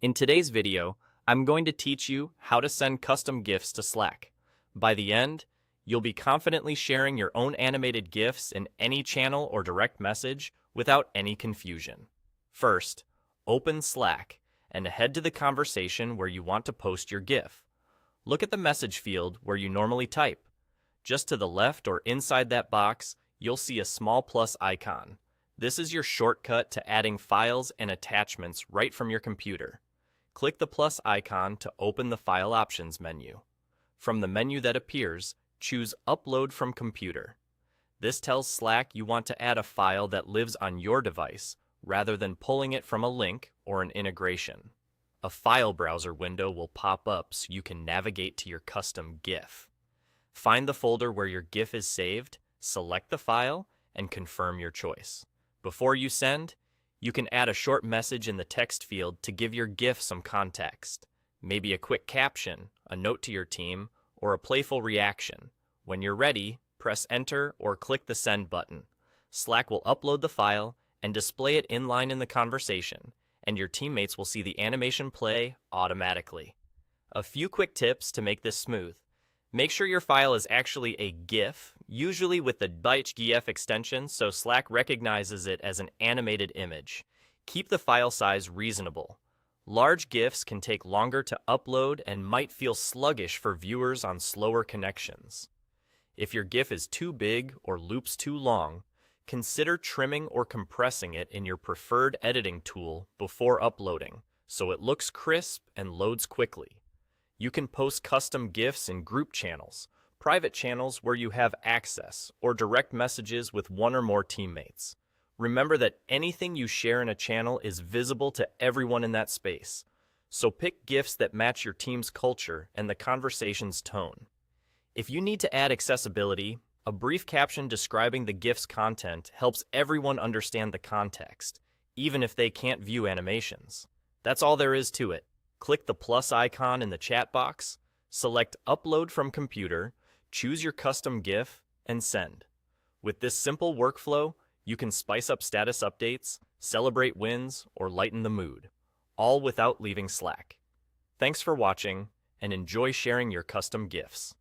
In today's video, I'm going to teach you how to send custom GIFs to Slack. By the end, you'll be confidently sharing your own animated GIFs in any channel or direct message without any confusion. First, open Slack and head to the conversation where you want to post your GIF. Look at the message field where you normally type. Just to the left or inside that box, you'll see a small plus icon. This is your shortcut to adding files and attachments right from your computer. Click the plus icon to open the File Options menu. From the menu that appears, choose Upload from Computer. This tells Slack you want to add a file that lives on your device, rather than pulling it from a link or an integration. A file browser window will pop up so you can navigate to your custom GIF. Find the folder where your GIF is saved, select the file, and confirm your choice. Before you send, you can add a short message in the text field to give your GIF some context. Maybe a quick caption, a note to your team, or a playful reaction. When you're ready, press Enter or click the Send button. Slack will upload the file and display it inline in the conversation, and your teammates will see the animation play automatically. A few quick tips to make this smooth. Make sure your file is actually a GIF, usually with the GIF extension so Slack recognizes it as an animated image. Keep the file size reasonable. Large GIFs can take longer to upload and might feel sluggish for viewers on slower connections. If your GIF is too big or loops too long, consider trimming or compressing it in your preferred editing tool before uploading, so it looks crisp and loads quickly. You can post custom GIFs in group channels, private channels where you have access, or direct messages with one or more teammates. Remember that anything you share in a channel is visible to everyone in that space, so pick GIFs that match your team's culture and the conversation's tone. If you need to add accessibility, a brief caption describing the GIF's content helps everyone understand the context, even if they can't view animations. That's all there is to it. Click the plus icon in the chat box, select Upload from Computer, choose your custom GIF, and send. With this simple workflow, you can spice up status updates, celebrate wins, or lighten the mood, all without leaving Slack. Thanks for watching, and enjoy sharing your custom GIFs.